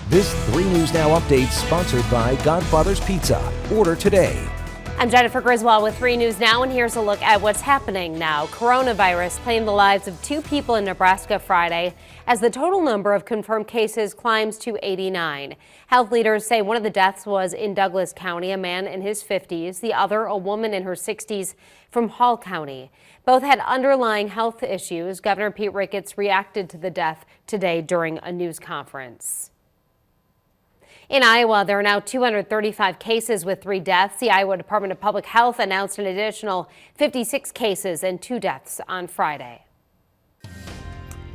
This 3 News Now update sponsored by Godfather's Pizza. Order today. I'm Jennifer Griswold with 3 News Now, and here's a look at what's happening now. Coronavirus claimed the lives of 2 people in Nebraska Friday as the total number of confirmed cases climbs to 89. Health leaders say one of the deaths was in Douglas County, a man in his 50s, the other a woman in her 60s from Hall County. Both had underlying health issues. Governor Pete Ricketts reacted to the death today during a news conference. In Iowa, there are now 235 cases with 3 deaths. The Iowa Department of Public Health announced an additional 56 cases and 2 deaths on Friday.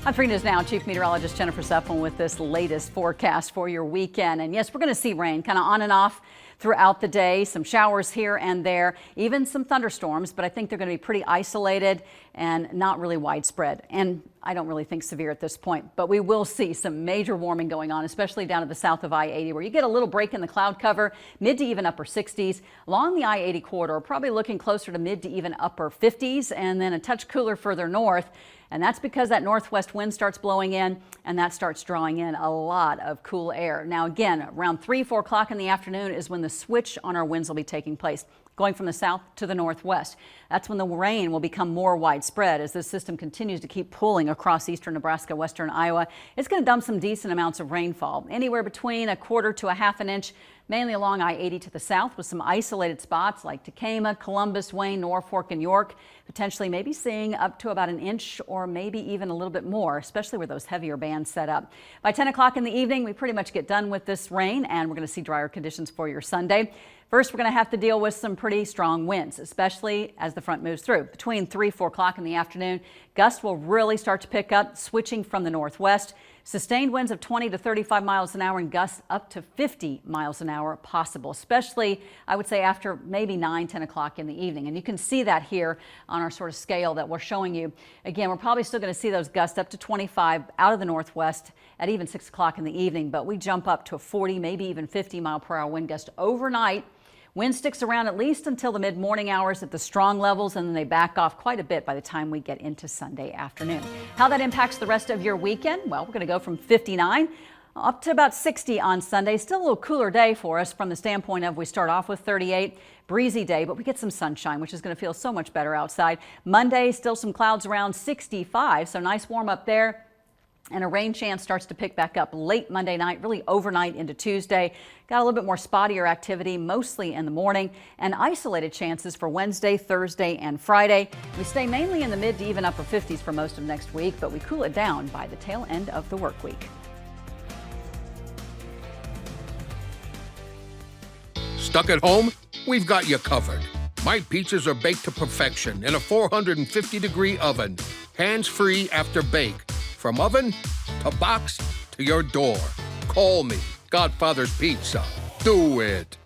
On 3 News Now, Chief Meteorologist Jennifer Seflin with this latest forecast for your weekend. And yes, we're going to see rain kind of on and off throughout the day, some showers here and there, even some thunderstorms, but I think they're going to be pretty isolated and not really widespread. And I don't really think severe at this point, but we will see some major warming going on, especially down to the south of I-80, where you get a little break in the cloud cover, mid to even upper 60s. Along the I-80 corridor, probably looking closer to mid to even upper 50s, and then a touch cooler further north. And that's because that northwest wind starts blowing in, and that starts drawing in a lot of cool air. Now again, around 3-4 o'clock in the afternoon is when the switch on our winds will be taking place, going from the south to the northwest. That's when the rain will become more widespread as this system continues to keep pulling across eastern Nebraska, western Iowa. It's going to dump some decent amounts of rainfall, anywhere between 1/4 to 1/2 inch, mainly along I-80 to the south, with some isolated spots like Tacoma, Columbus, Wayne, Norfolk, and York. Potentially maybe seeing up to about 1 inch or maybe even a little bit more, especially where those heavier bands set up. By 10 o'clock in the evening, we pretty much get done with this rain, and we're going to see drier conditions for your Sunday. First, we're going to have to deal with some pretty strong winds, especially as the front moves through. Between 3-4 o'clock in the afternoon, gusts will really start to pick up, switching from the northwest. Sustained winds of 20 to 35 miles an hour and gusts up to 50 miles an hour possible, especially, I would say, after maybe 9-10 o'clock in the evening. And you can see that here on our sort of scale that we're showing you. Again, we're probably still going to see those gusts up to 25 out of the northwest at even 6 o'clock in the evening, but we jump up to a 40, maybe even 50-mile-per-hour wind gust overnight. Wind sticks around at least until the mid-morning hours at the strong levels, and then they back off quite a bit by the time we get into Sunday afternoon. How that impacts the rest of your weekend? Well, we're going to go from 59 up to about 60 on Sunday. Still a little cooler day for us from the standpoint of we start off with 38, breezy day, but we get some sunshine, which is going to feel so much better outside. Monday, still some clouds around 65, so nice warm up there. And a rain chance starts to pick back up late Monday night, really overnight into Tuesday. Got a little bit more spottier activity, mostly in the morning, and isolated chances for Wednesday, Thursday, and Friday. We stay mainly in the mid to even upper 50s for most of next week, but we cool it down by the tail end of the work week. Stuck at home? We've got you covered. My pizzas are baked to perfection in a 450-degree oven, hands-free after bake. From oven to box to your door. Call me, Godfather's Pizza. Do it.